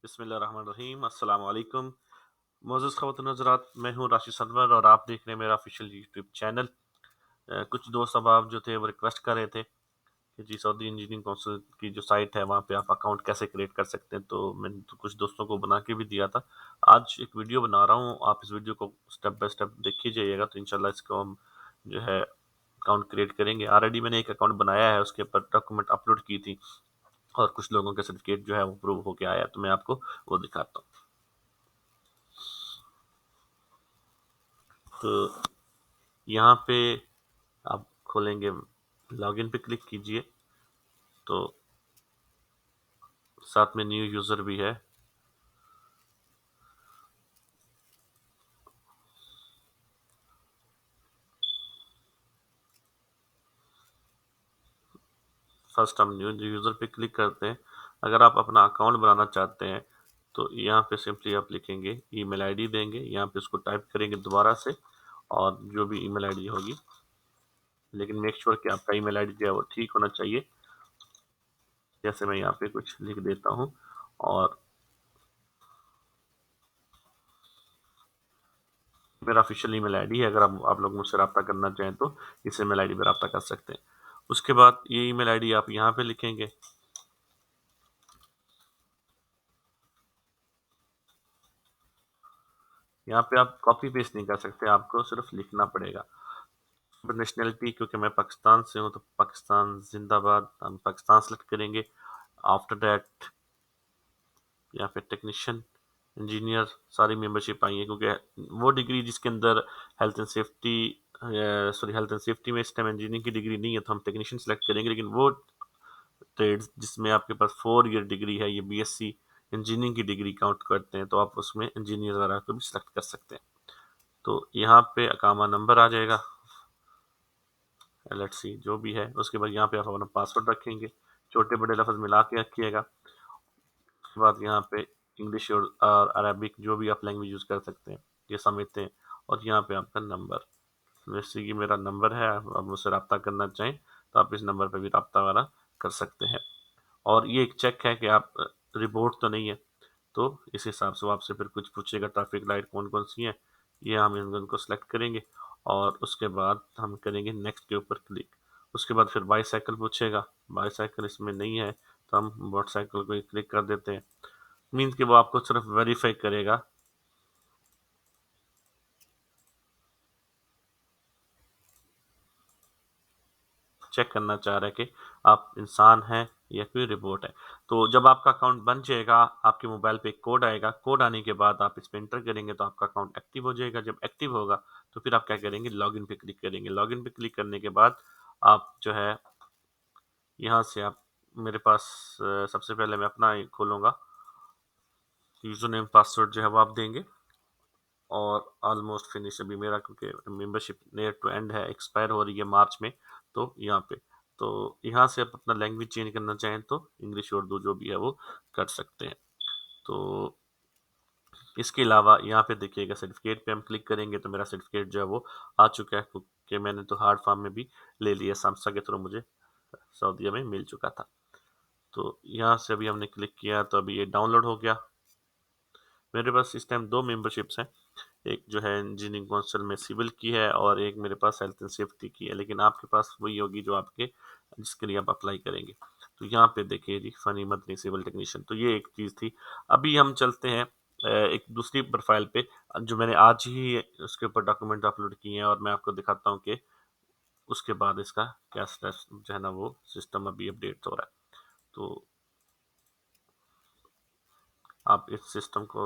बिस्मिल्लाहिर्रहमानिर्रहीम अस्सलाम वालेकुम। मोअज़्ज़ज़ ख़वातीन व हज़रात, मैं हूँ राशिद सनवर और आप देख रहे हैं मेरा ऑफिशियल यूट्यूब चैनल। कुछ दोस्त अहबाब जो थे वो रिक्वेस्ट कर रहे थे कि जी सऊदी इंजीनियरिंग काउंसिल की जो साइट है वहाँ पे आप अकाउंट कैसे क्रिएट कर सकते हैं, तो मैंने तो कुछ दोस्तों को बना के भी दिया था। आज एक वीडियो बना रहा हूँ, आप इस वीडियो को स्टेप बाय स्टेप देखिए जाइएगा तो इंशाल्लाह इसको हम जो है अकाउंट क्रिएट करेंगे। ऑलरेडी मैंने एक अकाउंट बनाया है, उसके ऊपर डॉक्यूमेंट अपलोड की थी और कुछ लोगों के सर्टिफिकेट जो है वो अप्रूव होके आया, तो मैं आपको वो दिखाता हूँ। तो यहाँ पे आप खोलेंगे, लॉगिन पे क्लिक कीजिए, तो साथ में न्यू यूज़र भी है। फर्स्ट हम न्यू यूज़र पे क्लिक करते हैं। अगर आप अपना अकाउंट बनाना चाहते हैं तो यहाँ पे सिंपली आप लिखेंगे, ईमेल आईडी देंगे, यहाँ पे उसको टाइप करेंगे दोबारा से और जो भी ईमेल आईडी होगी, लेकिन मेक श्योर कि आपका ईमेल आईडी जो है वो ठीक होना चाहिए। जैसे मैं यहाँ पे कुछ लिख देता हूँ और मेरा ऑफिशियल ईमेल आईडी है। अगर आप लोग मुझसे रब्ता करना चाहें तो इस ईमेल आईडी पे रब्ता कर सकते हैं। उसके बाद ये ईमेल आईडी आप यहाँ पे लिखेंगे। यहाँ पे आप कॉपी पेस्ट नहीं कर सकते, आपको सिर्फ लिखना पड़ेगा। नेशनलिटी, क्योंकि मैं पाकिस्तान से हूँ तो पाकिस्तान जिंदाबाद, हम पाकिस्तान सेलेक्ट करेंगे। आफ्टर दैट यहाँ पे टेक्नीशियन, इंजीनियर सारी मेंबरशिप आई है, क्योंकि वो डिग्री जिसके अंदर health and safety health and safety में इस टाइम इंजीनियरिंग की डिग्री नहीं है तो हम टेक्नीशियन सेलेक्ट करेंगे। लेकिन वो ट्रेड्स जिसमें आपके पास 4 ईयर डिग्री है, ये बीएससी इंजीनियरिंग की डिग्री काउंट करते हैं, तो आप उसमें इंजीनियर वगैरह को भी सिलेक्ट कर सकते हैं। तो यहाँ पे अकामा नंबर आ जाएगा, लेट्स सी जो भी है। उसके बाद यहाँ पे आप अपना पासवर्ड रखेंगे, छोटे बड़े लफ्ज़ मिला के रखिएगा। उसके बाद यहाँ पे इंग्लिश और अरबिक जो भी आप लैंग्वेज यूज़ कर सकते हैं ये समझते हैं। और यहाँ पे आपका नंबर, जैसे कि मेरा नंबर है, आप मुझसे रब्ता करना चाहें तो आप इस नंबर पर भी रब्ता वगैरह कर सकते हैं। और ये एक चेक है कि आप रिपोर्ट तो नहीं है, तो इस हिसाब से वो आपसे फिर कुछ पूछेगा, ट्रैफिक लाइट कौन कौन सी हैं, ये हम इनको सेलेक्ट करेंगे और उसके बाद हम करेंगे नेक्स्ट के ऊपर क्लिक। उसके बाद फिर बाईसाइकिल पूछेगा, बाईसाइकिल इसमें नहीं है तो हम मोटरसाइकिल को ही क्लिक कर देते हैं। मीन्स कि वो आपको सिर्फ वेरीफाई करेगा, चेक करना चाह रहा है कि आप इंसान हैं या कोई रिपोर्ट है। तो जब आपका अकाउंट बन जाएगा, आपके मोबाइल पे एक कोड आएगा, कोड आने के बाद आप इस पे एंटर करेंगे तो आपका अकाउंट एक्टिव हो जाएगा। जब एक्टिव होगा तो फिर आप क्या करेंगे, लॉगिन पे क्लिक करेंगे। लॉगिन पे क्लिक करने के बाद आप जो है यहाँ से आप, मेरे पास सबसे पहले मैं अपना खोलूँगा, यूज़र नेम पासवर्ड जो है वो आप देंगे और ऑलमोस्ट फिनिश अभी मेरा, क्योंकि मेंबरशिप नियर टू एंड है, एक्सपायर हो रही है मार्च में। तो यहाँ पे, तो यहाँ से आप अपना लैंग्वेज चेंज करना चाहें तो इंग्लिश उर्दू जो भी है वो कर सकते हैं। तो इसके अलावा यहाँ पे देखिएगा, सर्टिफिकेट पे हम क्लिक करेंगे तो मेरा सर्टिफिकेट जो है वो आ चुका है, क्योंकि मैंने तो हार्ड फॉर्म में भी ले लिया, सामसा के थ्रू मुझे सऊदीया में मिल चुका था। तो यहाँ से अभी हमने क्लिक किया तो अभी ये डाउनलोड हो गया। मेरे पास इस टाइम 2 मेंबरशिप्स हैं, एक जो है इंजीनियरिंग काउंसिल में सिविल की है और एक मेरे पास हेल्थ एंड सेफ्टी की है, लेकिन आपके पास वही होगी जो आपके, जिसके लिए आप अप्लाई करेंगे। तो यहाँ पे देखिए जी, फनी मदनी सिविल टेक्नीशियन, तो ये एक चीज़ थी। अभी हम चलते हैं एक दूसरी प्रोफाइल पे जो मैंने आज ही उसके ऊपर डॉक्यूमेंट अपलोड किए हैं और मैं आपको दिखाता हूँ कि उसके बाद इसका क्या स्टेप्स जो है ना वो सिस्टम अभी अपडेट हो रहा है। तो आप इस सिस्टम को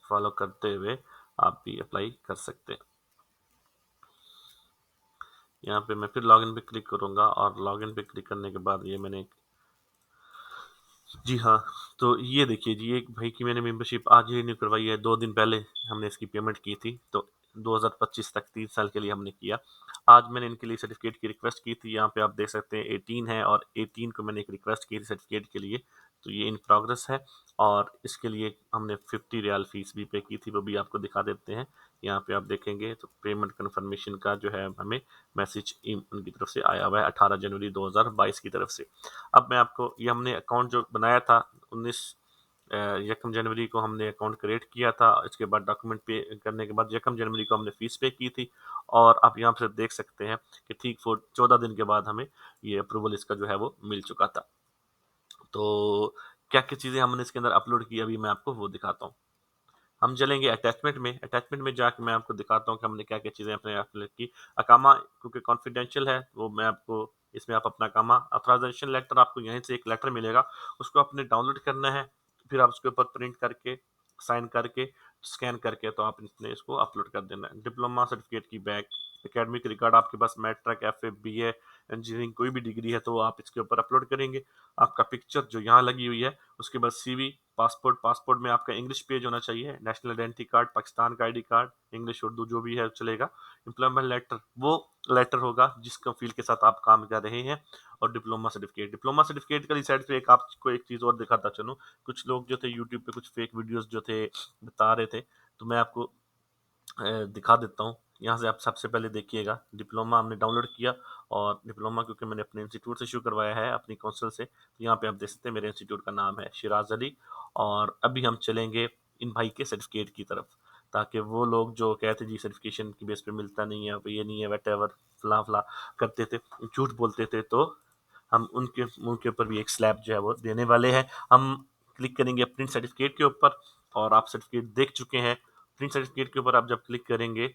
फॉलो करते हुए आप भी अप्लाई कर सकते हैं। यहाँ पे मैं फिर लॉगिन पे क्लिक करूँगा और लॉगिन पे क्लिक करने के बाद ये मैंने, जी हाँ, तो ये देखिए जी, एक भाई की मैंने मेंबरशिप आज ही रिन्यू करवाई है, 2 दिन पहले हमने इसकी पेमेंट की थी, तो 2025 तक 3 साल के लिए हमने किया। आज मैंने इनके लिए सर्टिफिकेट की रिक्वेस्ट की थी, यहाँ पे आप देख सकते हैं 18 है और 18 को मैंने एक रिक्वेस्ट की थी सर्टिफिकेट के लिए, तो ये इन प्रोग्रेस है। और इसके लिए हमने 50 रियाल फीस भी पे की थी, वो भी आपको दिखा देते हैं। यहाँ पे आप देखेंगे तो पेमेंट कन्फर्मेशन का जो है हमें मैसेज उनकी तरफ से आया हुआ है 18 जनवरी 2022 की तरफ से। अब मैं आपको, ये हमने अकाउंट जो बनाया था 19 यकम जनवरी को हमने अकाउंट क्रिएट किया था, इसके बाद डॉक्यूमेंट पे करने के बाद यकम जनवरी को हमने फ़ीस पे की थी, और आप यहाँ पे देख सकते हैं कि ठीक 14 दिन के बाद हमें ये अप्रूवल इसका जो है वो मिल चुका था। तो क्या-क्या चीज़ें हमने इसके अंदर अपलोड की, अभी मैं आपको वो दिखाता हूँ। हम चलेंगे अटैचमेंट में जाके मैं आपको दिखाता हूँ कि हमने क्या-क्या चीज़ें अपने अपलोड की। अकामा क्योंकि कॉन्फिडेंशियल है, वो मैं आपको इसमें आप अपना अकामा ऑथराइज़ेशन लेटर, आपको यहीं से एक लेटर मिलेगा, उसको आपने डाउनलोड करना है, फिर आप उसके ऊपर प्रिंट करके, साइन करके, स्कैन करके तो आपने इसको अपलोड कर देना है। डिप्लोमा सर्टिफिकेट की बैक, एकेडमिक रिकॉर्ड आपके पास मैट्रिक, एफए, बीए, इंजीनियरिंग कोई भी डिग्री है तो वो आप इसके ऊपर अपलोड करेंगे। आपका पिक्चर जो यहाँ लगी हुई है, उसके बाद सीवी, पासपोर्ट में आपका इंग्लिश पेज होना चाहिए, नेशनल आइडेंटिटी कार्ड, पाकिस्तान का आईडी कार्ड, इंग्लिश उर्दू जो भी है चलेगा। एम्प्लॉयमेंट लेटर, वो लेटर होगा जिसका फील्ड के साथ आप काम कर रहे हैं, और डिप्लोमा सर्टिफिकेट का साइड पे एक आपको एक चीज़ और दिखाता चलूँ। कुछ लोग जो थे यूट्यूब पे कुछ फेक वीडियोस जो थे बता रहे थे, तो मैं आपको दिखा देता हूँ। यहाँ से आप सबसे पहले देखिएगा, डिप्लोमा हमने डाउनलोड किया, और डिप्लोमा क्योंकि मैंने अपने इंस्टीट्यूट से इश्यू करवाया है, अपनी काउंसिल से, तो यहाँ पे आप देख सकते हैं मेरे इंस्टीट्यूट का नाम है शिराज अली। और अभी हम चलेंगे इन भाई के सर्टिफिकेट की तरफ, ताकि वो लोग जो कहते जी सर्टिफिकेशन की बेस पे मिलता नहीं है, ये नहीं है, वटेवर, फला करते थे, झूठ बोलते थे, तो हम उनके मुंह के ऊपर भी एक स्लैब जो है वो देने वाले हैं। हम क्लिक करेंगे प्रिंट सर्टिफिकेट के ऊपर, और आप सर्टिफिकेट देख चुके हैं। प्रिंट सर्टिफिकेट के ऊपर आप जब क्लिक करेंगे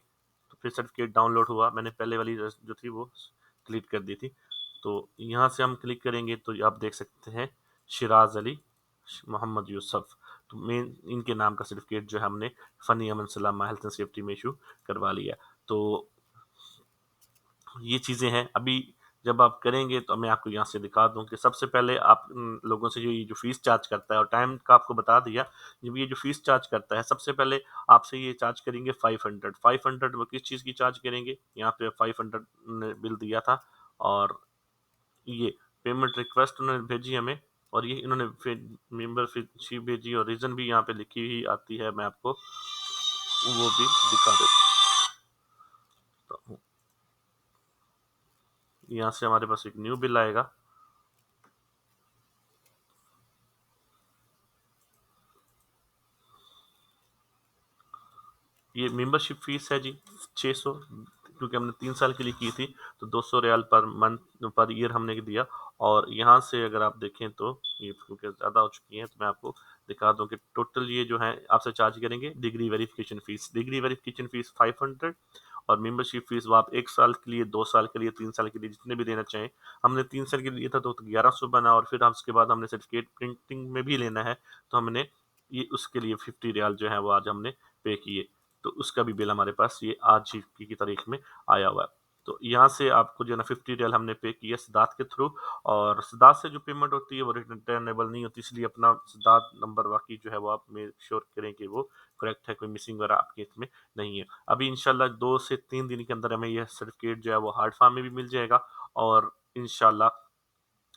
तो फिर सर्टिफिकेट डाउनलोड हुआ, मैंने पहले वाली जो थी वो क्लिक कर दी थी। तो यहाँ से हम क्लिक करेंगे तो आप देख सकते हैं शिराज अली मोहम्मद यूसुफ, तो मेन इनके नाम का सर्टिफिकेट जो है हमने फ़नी अमन सलामा हेल्थ एंड सेफ्टी में इशू करवा लिया। तो ये चीज़ें हैं। अभी जब आप करेंगे तो मैं आपको यहाँ से दिखा दूँ कि सबसे पहले आप लोगों से जो फ़ीस चार्ज करता है, और टाइम का आपको बता दिया। जब ये जो फ़ीस चार्ज करता है, सबसे पहले आपसे ये चार्ज करेंगे 500। 500 वो किस चीज़ की चार्ज करेंगे? यहाँ पे 500 ने बिल दिया था, और ये पेमेंट रिक्वेस्ट उन्होंने भेजी हमें, और ये इन्होंने फिर मेंबरशिप भेजी, और रीज़न भी यहाँ पे लिखी हुई आती है, मैं आपको वो भी दिखा देता हूँ। यहाँ से हमारे पास एक न्यू बिल आएगा। ये मेंबरशिप फीस है जी 600, क्योंकि हमने 3 साल के लिए की थी, तो 200 riyal per month per year हमने दिया। और यहाँ से अगर आप देखें तो ये क्योंकि ज़्यादा हो चुकी हैं, तो मैं आपको दिखा दूँ कि टोटल ये जो है आपसे चार्ज करेंगे degree verification fees. Degree verification fees 500, और मेंबरशिप फ़ीस वो आप 1 साल के लिए, 2 साल के लिए, 3 साल के लिए जितने भी देना चाहें। हमने 3 साल के लिए लिया था तो 1100 बना, और फिर हम उसके बाद हमने सर्टिफिकेट प्रिंटिंग में भी लेना है, तो हमने ये उसके लिए 50 रियाल जो है वो आज हमने पे किए। तो उसका भी बिल हमारे पास ये आज ही की तारीख में आया हुआ है। तो यहाँ से आपको जो है ना 50 रियल हमने पे किया सिद्धार्थ के थ्रू, और सिद्धार्थ से जो पेमेंट होती है वो रिटर्नेबल नहीं होती, इसलिए अपना सिद्धार्थ नंबर बाकी जो है वो आप मेक श्योर करें कि वो करेक्ट है, कोई मिसिंग वगैरह आपके इसमें नहीं है। अभी इंशाल्लाह 2 से 3 दिन के अंदर हमें यह सर्टिफिकेट जो है वो हार्ड फॉर्म में भी मिल जाएगा, और इंशाल्लाह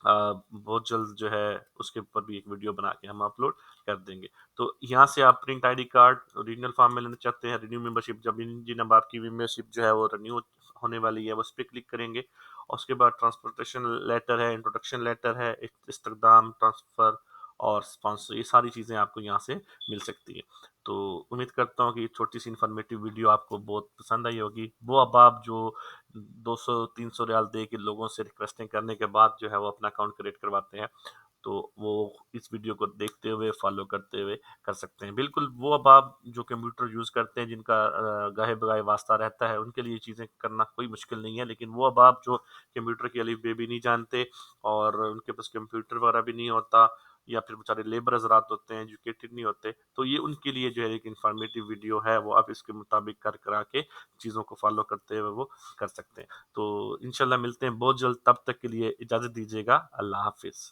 बहुत जल्द जो है उसके ऊपर भी एक वीडियो बना के हम अपलोड कर देंगे। तो यहाँ से आप print ID card original form में लेना चाहते हैं, रिन्यू मेंबरशिप, जब जिन अब आपकी मेंबरशिप जो है वो रिन्यू होने वाली है, उस पे क्लिक करेंगे, और उसके बाद ट्रांसपोर्टेशन लेटर है, इंट्रोडक्शन लेटर है, इस्तकदाम ट्रांसफ़र और स्पॉन्सर, ये सारी चीज़ें आपको यहाँ से मिल सकती है। तो उम्मीद करता हूँ कि ये छोटी-सी इन्फॉर्मेटिव वीडियो आपको बहुत पसंद आई होगी। वो अब आप जो 200-300 रियाल दे के लोगों से रिक्वेस्टिंग करने के बाद जो है वो अपना अकाउंट क्रिएट करवाते हैं, तो वो इस वीडियो को देखते हुए, फॉलो करते हुए कर सकते हैं। बिल्कुल वो अब आप जो कंप्यूटर यूज़ करते हैं, जिनका गाहे-बगाहे वास्ता रहता है, उनके लिए ये चीज़ें करना कोई मुश्किल नहीं है। लेकिन वो अब आप जो कंप्यूटर की अलिफ-बे भी नहीं जानते, और उनके पास कंप्यूटर वगैरह भी नहीं होता, या फिर बेचारे लेबर हज़रात होते हैं, एजुकेटेड नहीं होते, तो ये उनके लिए जो है एक इन्फॉर्मेटिव वीडियो है, वो आप इसके मुताबिक कर करा के चीज़ों को फॉलो करते हुए वो कर सकते हैं। तो इंशाल्लाह मिलते हैं बहुत जल्द, तब तक के लिए इजाज़त दीजिएगा। अल्लाह हाफ़िज़।